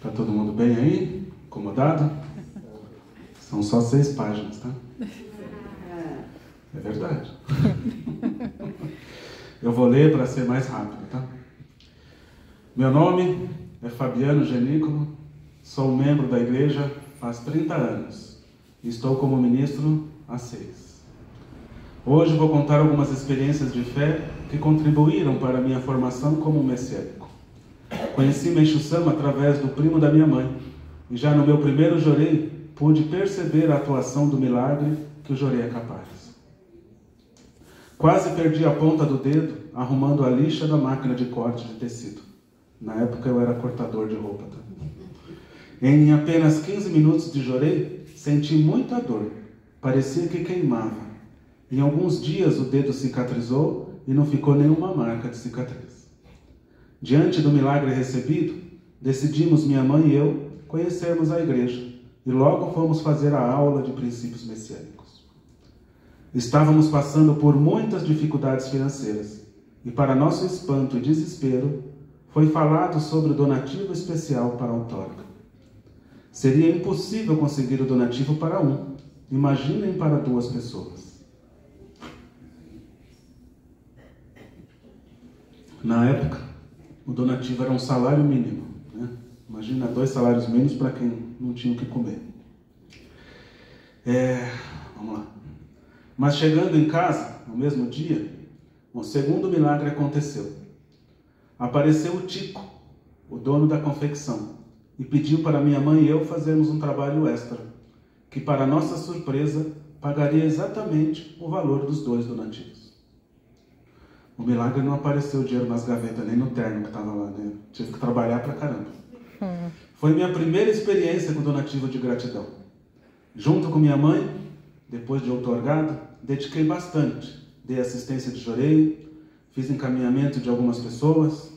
Tá todo mundo bem aí? Acomodado? São só 6 páginas, tá? É verdade. Eu vou ler para ser mais rápido, tá? Meu nome é Fabiano Genícolo, sou membro da igreja faz 30 anos e estou como ministro há 6. Hoje vou contar algumas experiências de fé que contribuíram para a minha formação como messiânico. Conheci Meixo Sama através do primo da minha mãe, e já no meu primeiro jorei pude perceber a atuação do milagre que o jorei é capaz. Quase perdi a ponta do dedo arrumando a lixa da máquina de corte de tecido. Na época eu era cortador de roupa também. Em apenas 15 minutos de jorei, senti muita dor. Parecia que queimava. Em alguns dias o dedo cicatrizou e não ficou nenhuma marca de cicatriz. Diante do milagre recebido, decidimos, minha mãe e eu, conhecermos a igreja e logo fomos fazer a aula de princípios messiânicos. Estávamos passando por muitas dificuldades financeiras e, para nosso espanto e desespero, foi falado sobre o donativo especial para a outorga. Seria impossível conseguir o donativo para um, imaginem para 2 pessoas. Na época, o donativo era um salário mínimo, né? Imagina 2 salários mínimos para quem não tinha o que comer. Vamos lá. Mas chegando em casa, no mesmo dia, um segundo milagre aconteceu. Apareceu o Tico, o dono da confecção, e pediu para minha mãe e eu fazermos um trabalho extra, que para nossa surpresa, pagaria exatamente o valor dos 2 donativos. O milagre não apareceu o dinheiro nas gavetas, nem no terno que estava lá, né? Tive que trabalhar pra caramba. Foi minha primeira experiência com donativo de gratidão. Junto com minha mãe, depois de outorgado, dediquei bastante. Dei assistência de jorei, fiz encaminhamento de algumas pessoas,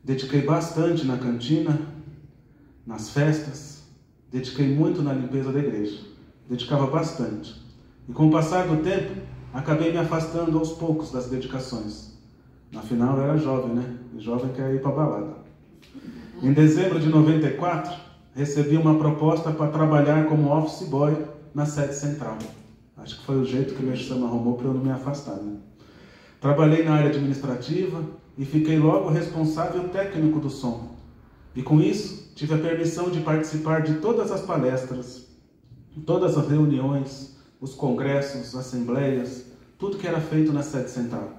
dediquei bastante na cantina, nas festas, dediquei muito na limpeza da igreja. Dedicava bastante. E com o passar do tempo, acabei me afastando aos poucos das dedicações. Afinal, eu era jovem, né? E jovem quer ir para balada. Em dezembro de 94, recebi uma proposta para trabalhar como office boy na sede central. Acho que foi o jeito que o Meixo Sama arrumou para eu não me afastar, né? Trabalhei na área administrativa e fiquei logo responsável técnico do som. E com isso, tive a permissão de participar de todas as palestras, todas as reuniões, os congressos, assembleias, tudo que era feito na sede central.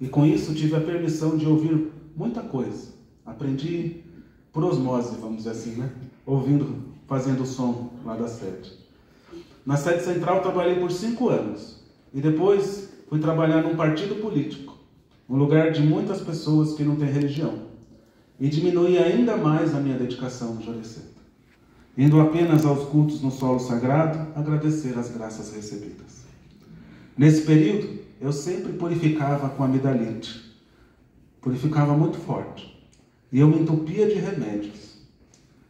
E com isso tive a permissão de ouvir muita coisa. Aprendi por osmose, vamos dizer assim, né? Ouvindo, fazendo o som lá da sede. Na sede central trabalhei por 5 anos. E depois fui trabalhar num partido político, um lugar de muitas pessoas que não têm religião. E diminuí ainda mais a minha dedicação no Jorei Center, indo apenas aos cultos no solo sagrado, agradecer as graças recebidas. Nesse período, eu sempre purificava com amidalite. Purificava muito forte. E eu me entupia de remédios.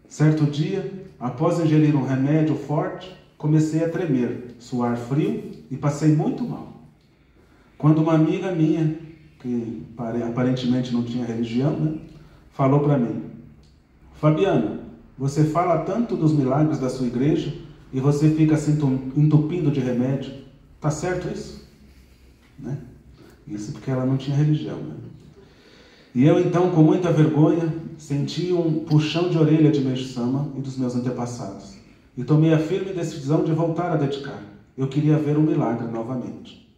Certo dia, após ingerir um remédio forte, comecei a tremer, suar frio e passei muito mal. Quando uma amiga minha, que aparentemente não tinha religião, né, falou para mim: Fabiano, você fala tanto dos milagres da sua igreja e você fica se entupindo de remédio. Tá certo isso? Né? Isso porque ela não tinha religião, né? E eu então, com muita vergonha, senti um puxão de orelha de Meixo Sama e dos meus antepassados. E tomei a firme decisão de voltar a dedicar. Eu queria ver o milagre novamente.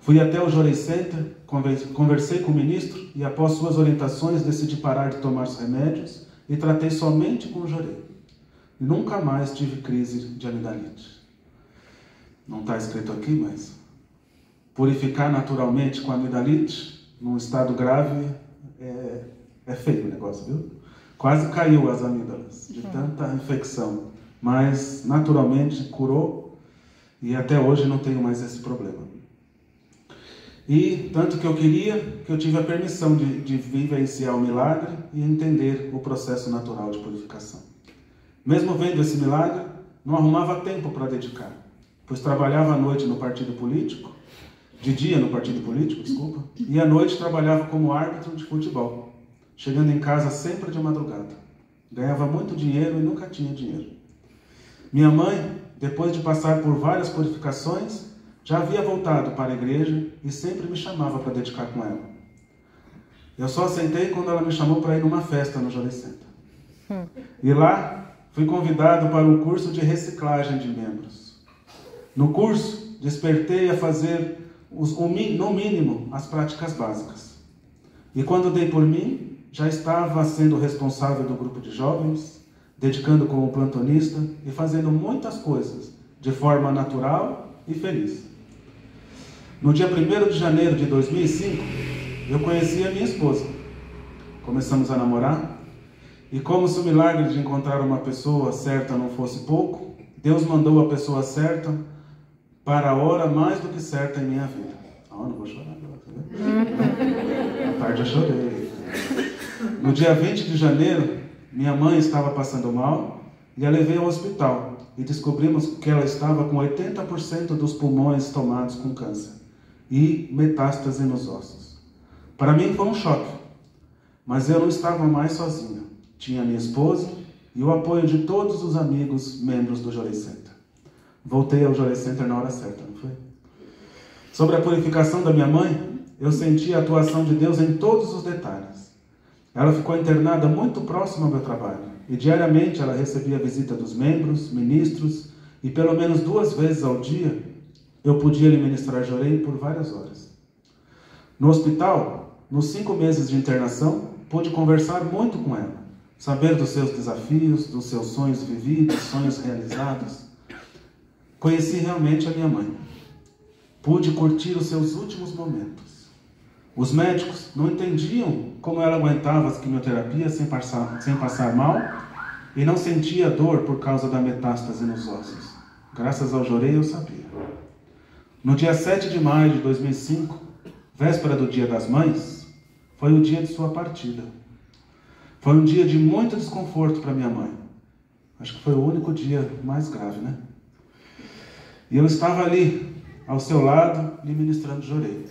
Fui até o Jorei Center, conversei com o ministro e, após suas orientações, decidi parar de tomar os remédios e tratei somente com o jorei. E nunca mais tive crise de amidalite. Não está escrito aqui, mas purificar naturalmente com amidalite, num estado grave, é feio o negócio, viu? Quase caiu as amígdalas de tanta infecção, mas naturalmente curou e até hoje não tenho mais esse problema. E tanto que eu queria, que eu tive a permissão de vivenciar o milagre e entender o processo natural de purificação. Mesmo vendo esse milagre, não arrumava tempo para dedicar, pois trabalhava à noite no partido político, de dia no partido político, desculpa, e à noite trabalhava como árbitro de futebol, chegando em casa sempre de madrugada. Ganhava muito dinheiro e nunca tinha dinheiro. Minha mãe, depois de passar por várias purificações, já havia voltado para a igreja e sempre me chamava para dedicar com ela. Eu só aceitei quando ela me chamou para ir numa festa no Jolie Center. E lá fui convidado para um curso de reciclagem de membros. No curso, despertei a fazer, no mínimo, as práticas básicas. E quando dei por mim, já estava sendo responsável do grupo de jovens, dedicando como plantonista e fazendo muitas coisas de forma natural e feliz. No dia 1º de janeiro de 2005, eu conheci a minha esposa. Começamos a namorar e, como se o milagre de encontrar uma pessoa certa não fosse pouco, Deus mandou a pessoa certa para a hora mais do que certa em minha vida. Não vou chorar agora, tá vendo? À tarde eu chorei. No dia 20 de janeiro, minha mãe estava passando mal e a levei ao hospital e descobrimos que ela estava com 80% dos pulmões tomados com câncer e metástase nos ossos. Para mim foi um choque, mas eu não estava mais sozinha. Tinha minha esposa e o apoio de todos os amigos membros do Jolie Center. Voltei ao Jolie Center na hora certa, não foi? Sobre a purificação da minha mãe, eu senti a atuação de Deus em todos os detalhes. Ela ficou internada muito próxima ao meu trabalho e diariamente ela recebia a visita dos membros, ministros e pelo menos 2 vezes ao dia eu podia lhe ministrar Jorei por várias horas. No hospital, nos 5 meses de internação, pude conversar muito com ela, saber dos seus desafios, dos seus sonhos vividos, sonhos realizados. Conheci realmente a minha mãe. Pude curtir os seus últimos momentos. Os médicos não entendiam como ela aguentava as quimioterapias sem passar mal e não sentia dor por causa da metástase nos ossos. Graças ao Jorei eu sabia. No dia 7 de maio de 2005, véspera do Dia das Mães, foi o dia de sua partida. Foi um dia de muito desconforto para minha mãe. Acho que foi o único dia mais grave, né? E eu estava ali, ao seu lado, lhe ministrando Jorei.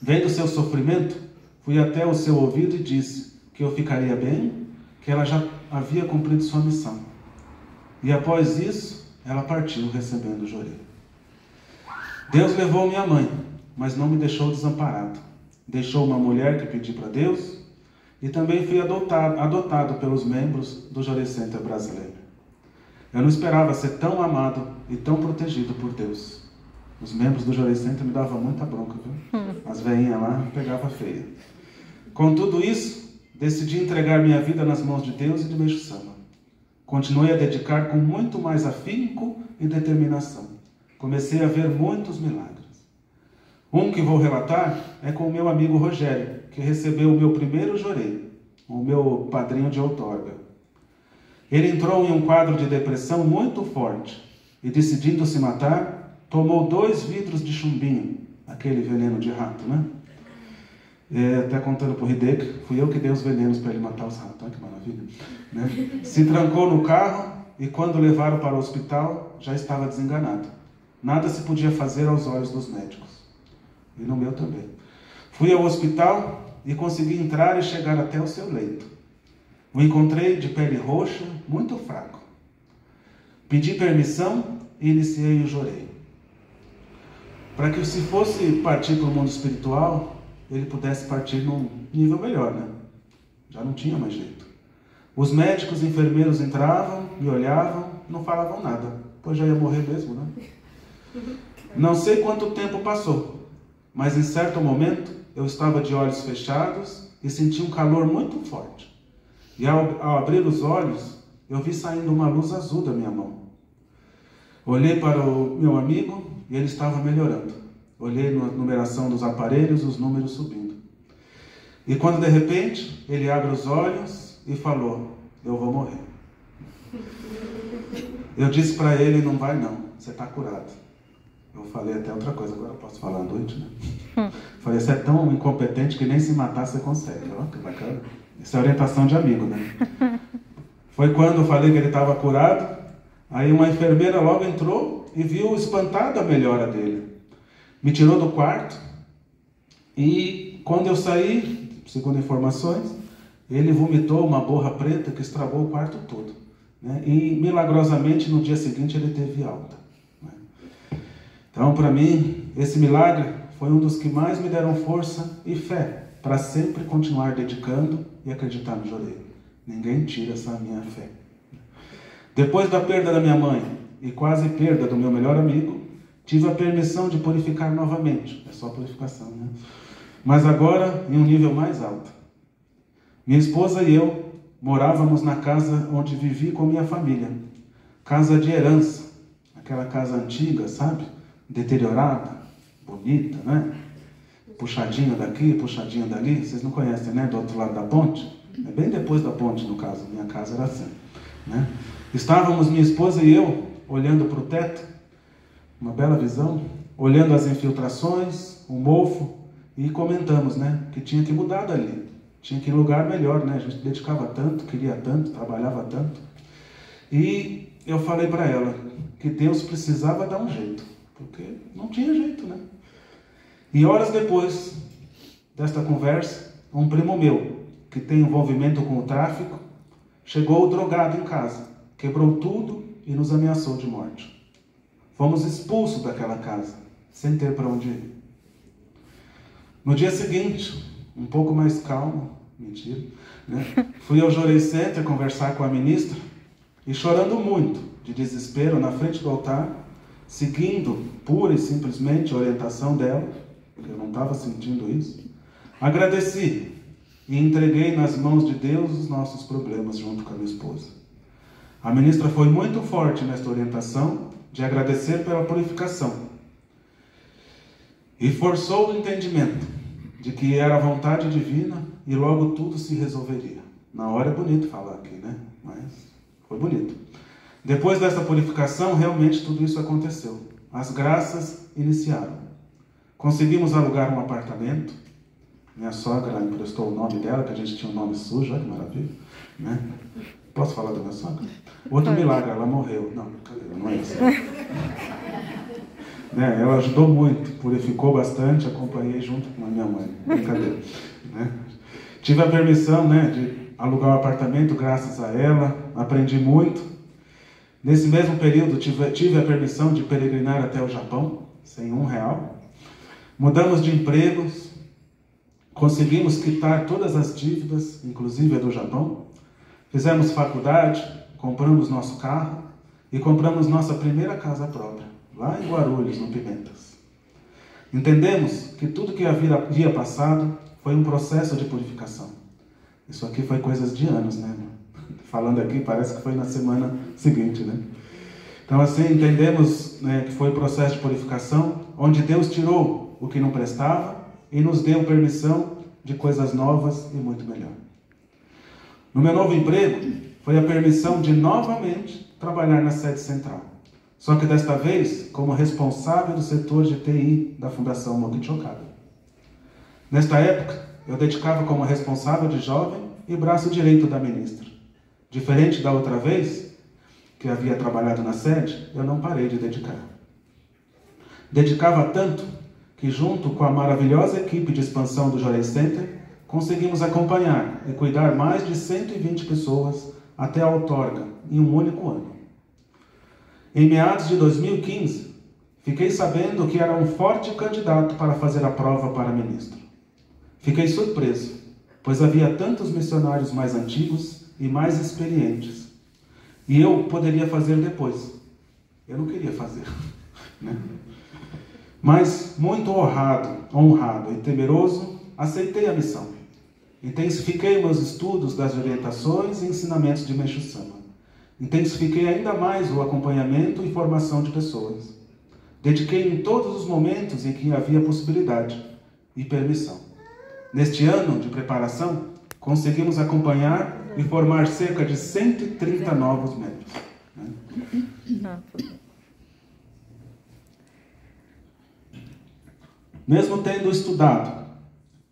Vendo seu sofrimento, fui até o seu ouvido e disse que eu ficaria bem, que ela já havia cumprido sua missão. E após isso, ela partiu recebendo o Jorei. Deus levou minha mãe, mas não me deixou desamparado. Deixou uma mulher que pedi para Deus e também fui adotado pelos membros do Jolie Center brasileiro. Eu não esperava ser tão amado e tão protegido por Deus. Os membros do Jolie Center me davam muita bronca, viu? As veinhas lá pegavam feia. Com tudo isso, decidi entregar minha vida nas mãos de Deus e de Meixo Sama. Continuei a dedicar com muito mais afinco e determinação. Comecei a ver muitos milagres. Um que vou relatar é com o meu amigo Rogério, que recebeu o meu primeiro Jorei, o meu padrinho de outorga. Ele entrou em um quadro de depressão muito forte e, decidindo se matar, tomou 2 vidros de chumbinho, aquele veneno de rato, né? Até contando para o Hideki, fui eu que dei os venenos para ele matar os ratos, olha que maravilha. Né? Se trancou no carro e quando levaram para o hospital, já estava desenganado. Nada se podia fazer aos olhos dos médicos. E no meu também. Fui ao hospital e consegui entrar e chegar até o seu leito. O encontrei de pele roxa, muito fraco. Pedi permissão e iniciei o Jorei. Para que, se fosse partir para o mundo espiritual, ele pudesse partir num nível melhor, né? Já não tinha mais jeito. Os médicos e enfermeiros entravam, me olhavam, não falavam nada, pois já ia morrer mesmo, né? Não sei quanto tempo passou, mas em certo momento eu estava de olhos fechados e senti um calor muito forte. E ao abrir os olhos, eu vi saindo uma luz azul da minha mão. Olhei para o meu amigo e ele estava melhorando. Olhei na numeração dos aparelhos, os números subindo. E quando de repente ele abre os olhos e falou: eu vou morrer. Eu disse para ele: não vai não, você está curado. Eu falei até outra coisa, agora eu posso falar à noite, né? Falei: você é tão incompetente que nem se matar você consegue. Ó, que bacana. Isso é orientação de amigo, né? Foi quando eu falei que ele estava curado. Aí uma enfermeira logo entrou e viu espantada a melhora dele. Me tirou do quarto e quando eu saí, segundo informações, ele vomitou uma borra preta que estragou o quarto todo, né? E milagrosamente no dia seguinte ele teve alta, né? Então, para mim, esse milagre foi um dos que mais me deram força e fé para sempre continuar dedicando e acreditar no Jorei. Ninguém tira essa minha fé. Depois da perda da minha mãe e quase perda do meu melhor amigo, tive a permissão de purificar novamente. É só purificação, né? Mas agora em um nível mais alto. Minha esposa e eu morávamos na casa onde vivi com minha família. Casa de herança. Aquela casa antiga, sabe? Deteriorada, bonita, né? Puxadinha daqui, puxadinha dali. Vocês não conhecem, né? Do outro lado da ponte. É bem depois da ponte, no caso. Minha casa era assim, né? Estávamos, minha esposa e eu, olhando para o teto, uma bela visão, olhando as infiltrações, o mofo, e comentamos, né? Que tinha que mudar dali. Tinha que ir em lugar melhor, né? A gente dedicava tanto, queria tanto, trabalhava tanto. E eu falei para ela que Deus precisava dar um jeito, porque não tinha jeito, né? E horas depois desta conversa, um primo meu, que tem envolvimento com o tráfico, chegou drogado em casa, quebrou tudo e nos ameaçou de morte. Fomos expulsos daquela casa, sem ter para onde ir. No dia seguinte, um pouco mais calmo, mentira, né? Fui ao Jorei Center conversar com a ministra e chorando muito, de desespero, na frente do altar, seguindo pura e simplesmente a orientação dela, porque eu não estava sentindo isso, agradeci e entreguei nas mãos de Deus os nossos problemas junto com a minha esposa. A ministra foi muito forte nesta orientação de agradecer pela purificação e forçou o entendimento de que era a vontade divina e logo tudo se resolveria. Na hora é bonito falar aqui, né? Mas foi bonito. Depois dessa purificação, realmente tudo isso aconteceu. As graças iniciaram. Conseguimos alugar um apartamento. Minha sogra emprestou o nome dela, que a gente tinha um nome sujo, olha que maravilha, né? Posso falar da minha sogra? Outro milagre, ela morreu. Não, não é isso. Né? Ela ajudou muito, purificou bastante, acompanhei junto com a minha mãe. Brincadeira. Né? Tive a permissão, né, de alugar um apartamento graças a ela, aprendi muito. Nesse mesmo período tive a permissão de peregrinar até o Japão, sem R$1. Mudamos de empregos, conseguimos quitar todas as dívidas, inclusive a do Japão. Fizemos faculdade, compramos nosso carro e compramos nossa primeira casa própria, lá em Guarulhos, no Pimentas. Entendemos que tudo que havia passado foi um processo de purificação. Isso aqui foi coisas de anos, né? Falando aqui, parece que foi na semana seguinte, né? Então, assim, entendemos, né, que foi um processo de purificação, onde Deus tirou o que não prestava e nos deu permissão de coisas novas e muito melhor. No meu novo emprego, foi a permissão de novamente trabalhar na sede central. Só que desta vez, como responsável do setor de TI da Fundação Mokichi Okada. Nesta época, eu dedicava como responsável de jovem e braço direito da ministra. Diferente da outra vez, que havia trabalhado na sede, eu não parei de dedicar. Dedicava tanto que, junto com a maravilhosa equipe de expansão do Jorei Center, conseguimos acompanhar e cuidar mais de 120 pessoas até a outorga, em um único ano. Em meados de 2015, fiquei sabendo que era um forte candidato para fazer a prova para ministro. Fiquei surpreso, pois havia tantos missionários mais antigos e mais experientes. E eu poderia fazer depois. Eu não queria fazer, né? Mas, muito honrado e temeroso, aceitei a missão. Intensifiquei meus estudos das orientações e ensinamentos de Meixo Sama. Intensifiquei ainda mais o acompanhamento e formação de pessoas. Dediquei em todos os momentos em que havia possibilidade e permissão. Neste ano de preparação, conseguimos acompanhar e formar cerca de 130 novos membros. Mesmo tendo estudado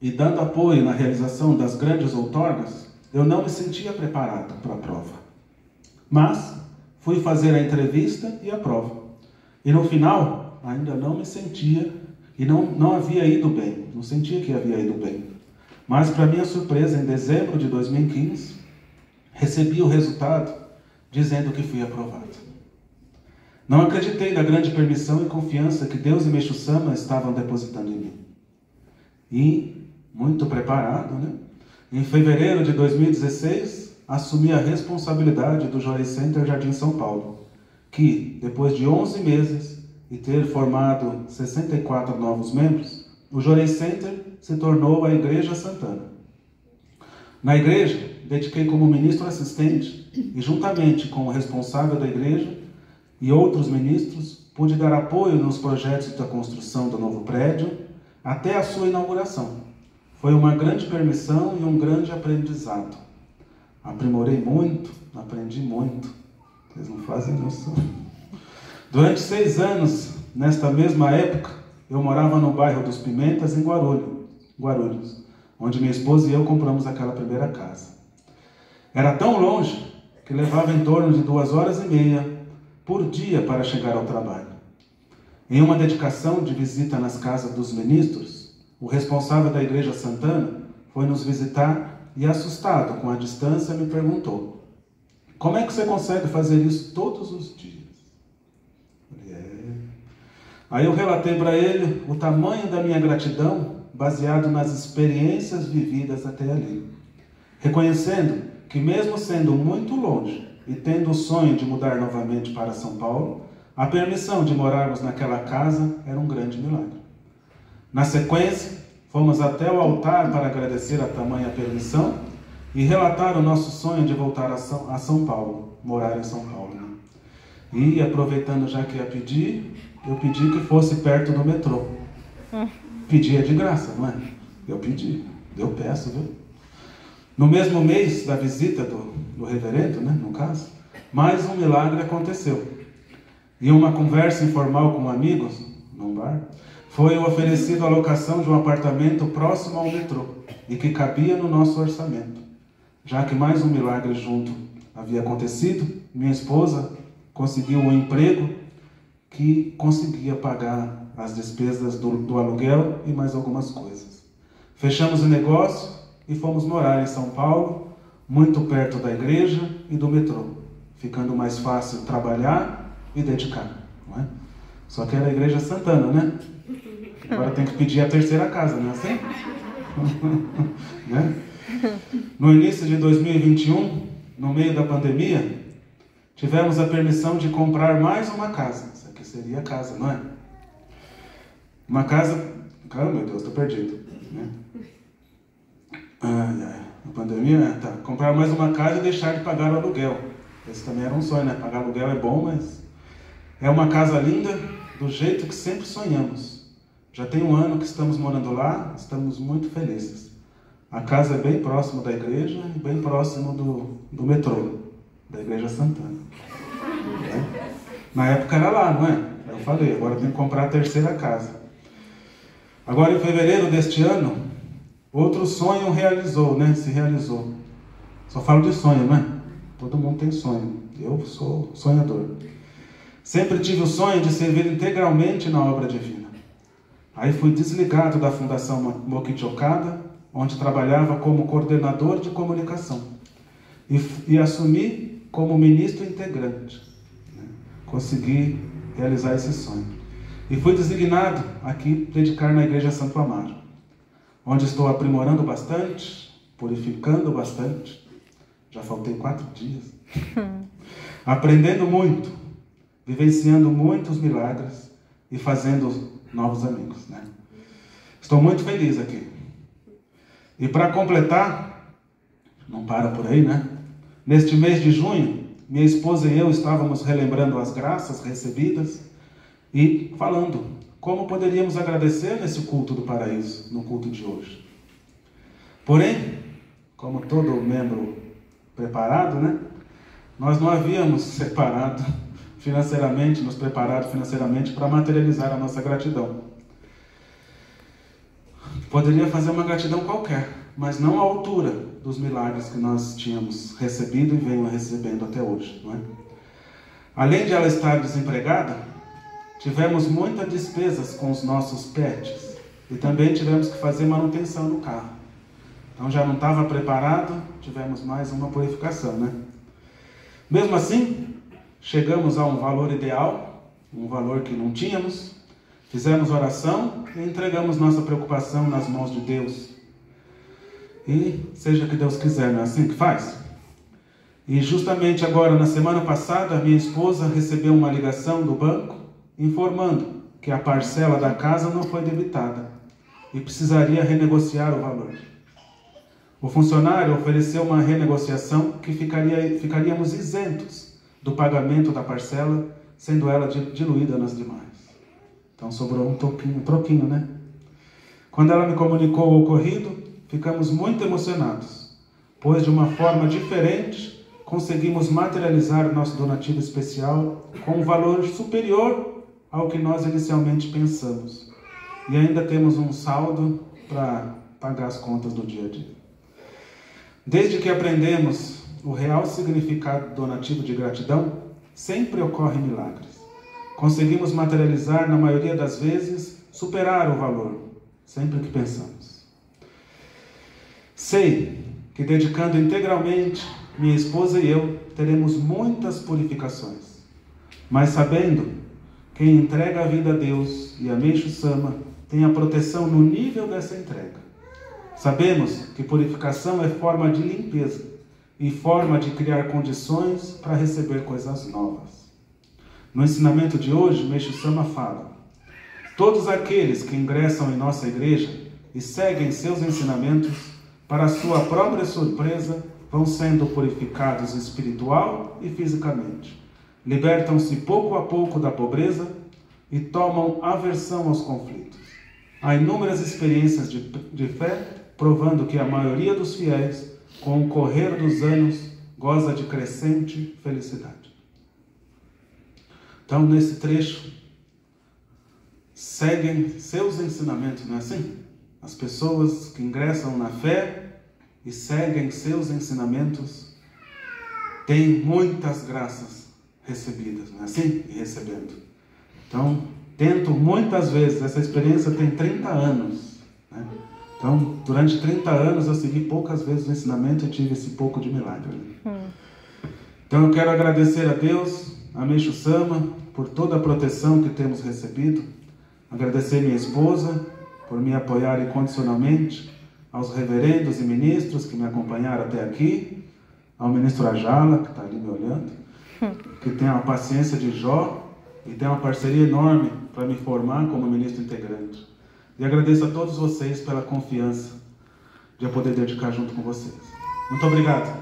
e dando apoio na realização das grandes outorgas, eu não me sentia preparado para a prova. Mas fui fazer a entrevista e a prova. E no final, ainda não me sentia e não havia ido bem. Não sentia que havia ido bem. Mas, para minha surpresa, em dezembro de 2015, recebi o resultado dizendo que fui aprovado. Não acreditei na grande permissão e confiança que Deus e Meixo Sama estavam depositando em mim. E, muito preparado, em fevereiro de 2016, assumi a responsabilidade do Jorei Center Jardim São Paulo, que, depois de 11 meses e ter formado 64 novos membros, o Jorei Center se tornou a Igreja Santana. Na igreja, dediquei como ministro assistente e, juntamente com o responsável da igreja e outros ministros, pude dar apoio nos projetos da construção do novo prédio até a sua inauguração. Foi uma grande permissão e um grande aprendizado. Aprimorei muito, aprendi muito. Vocês não fazem noção. Durante 6 anos, nesta mesma época, eu morava no bairro dos Pimentas, em Guarulhos, onde minha esposa e eu compramos aquela primeira casa. Era tão longe que levava em torno de 2h30 por dia para chegar ao trabalho. Em uma dedicação de visita nas casas dos ministros, o responsável da Igreja Santana foi nos visitar e, assustado com a distância, me perguntou: como é que você consegue fazer isso todos os dias? Aí eu relatei para ele o tamanho da minha gratidão baseado nas experiências vividas até ali, reconhecendo que, mesmo sendo muito longe e tendo o sonho de mudar novamente para São Paulo, a permissão de morarmos naquela casa era um grande milagre. Na sequência, fomos até o altar para agradecer a tamanha permissão e relatar o nosso sonho de voltar a São Paulo, morar em São Paulo. E, aproveitando já que ia pedir, eu pedi que fosse perto do metrô. Pedir é de graça, não é? Eu pedi, eu peço, viu? No mesmo mês da visita do reverendo, no caso, mais um milagre aconteceu. Em uma conversa informal com amigos, num bar, foi oferecido a locação de um apartamento próximo ao metrô e que cabia no nosso orçamento. Já que mais um milagre junto havia acontecido, minha esposa conseguiu um emprego que conseguia pagar as despesas do aluguel e mais algumas coisas. Fechamos o negócio e fomos morar em São Paulo, muito perto da igreja e do metrô, ficando mais fácil trabalhar e dedicar, não é? Só que era a Igreja Santana, né? Agora tem que pedir a terceira casa, não é assim? Né? No início de 2021, no meio da pandemia, tivemos a permissão de comprar mais uma casa. Isso aqui seria a casa, não é? Uma casa... Caramba, meu Deus, estou perdido. Né? A pandemia, tá. Comprar mais uma casa e deixar de pagar o aluguel. Esse também era um sonho, né? Pagar aluguel é bom, mas... É uma casa linda, do jeito que sempre sonhamos. Já tem 1 ano que estamos morando lá, estamos muito felizes. A casa é bem próximo da igreja e bem próximo do metrô, da Igreja Santana. Na época era lá, não é? Eu falei, agora tem que comprar a terceira casa. Agora, em fevereiro deste ano, outro sonho se realizou. Só falo de sonho, não é? Todo mundo tem sonho. Eu sou sonhador. Sempre tive o sonho de servir integralmente na obra divina. Aí fui desligado da Fundação Mokichi Okada, onde trabalhava como coordenador de comunicação. E assumi como ministro integrante. Consegui realizar esse sonho. E fui designado aqui dedicar na Igreja Santo Amaro, onde estou aprimorando bastante, purificando bastante. Já faltei 4 dias. Aprendendo muito, vivenciando muitos milagres e fazendo novos amigos, né? Estou muito feliz aqui. E para completar, não para por aí, né? Neste mês de junho, minha esposa e eu estávamos relembrando as graças recebidas e falando como poderíamos agradecer nesse culto do paraíso, no culto de hoje. Porém, como todo membro preparado, né? Nós não havíamos nos preparado financeiramente para materializar a nossa gratidão. Poderia fazer uma gratidão qualquer, mas não à altura dos milagres que nós tínhamos recebido e venho recebendo até hoje, não é? Além de ela estar desempregada, tivemos muitas despesas com os nossos pets e também tivemos que fazer manutenção no carro. Então já não estava preparado, tivemos mais uma purificação, né? Mesmo assim, chegamos a um valor ideal, um valor que não tínhamos, fizemos oração e entregamos nossa preocupação nas mãos de Deus. E seja o que Deus quiser, não é assim que faz? E justamente agora, na semana passada, minha esposa recebeu uma ligação do banco informando que a parcela da casa não foi debitada e precisaria renegociar o valor. O funcionário ofereceu uma renegociação que ficaríamos isentos do pagamento da parcela, sendo ela diluída nas demais. Então sobrou um troquinho, né? Quando ela me comunicou o ocorrido, ficamos muito emocionados, pois de uma forma diferente conseguimos materializar nosso donativo especial com um valor superior ao que nós inicialmente pensamos. E ainda temos um saldo para pagar as contas do dia a dia. Desde que aprendemos o real significado do donativo de gratidão, sempre ocorrem milagres. Conseguimos materializar, na maioria das vezes, superar o valor, sempre que pensamos. Sei que dedicando integralmente, minha esposa e eu teremos muitas purificações, mas sabendo quem entrega a vida a Deus e a Meixo Sama tem a proteção no nível dessa entrega. Sabemos que purificação é forma de limpeza e forma de criar condições para receber coisas novas. No ensinamento de hoje, Meixo Sama fala: todos aqueles que ingressam em nossa igreja e seguem seus ensinamentos, para sua própria surpresa, vão sendo purificados espiritual e fisicamente. Libertam-se pouco a pouco da pobreza e tomam aversão aos conflitos. Há inúmeras experiências de fé provando que a maioria dos fiéis, com o correr dos anos, goza de crescente felicidade. Então, nesse trecho, seguem seus ensinamentos, não é assim? As pessoas que ingressam na fé e seguem seus ensinamentos têm muitas graças recebidas, não é assim? E recebendo. Então, tento muitas vezes, essa experiência tem 30 anos, né? Então, durante 30 anos eu segui poucas vezes o ensinamento e tive esse pouco de milagre. Então eu quero agradecer a Deus, a Meixo Sama, por toda a proteção que temos recebido. Agradecer minha esposa por me apoiar incondicionalmente, aos reverendos e ministros que me acompanharam até aqui, ao ministro Ajala, que está ali me olhando, que tem a paciência de Jó e tem uma parceria enorme para me formar como ministro integrante. E agradeço a todos vocês pela confiança de eu poder dedicar junto com vocês. Muito obrigado.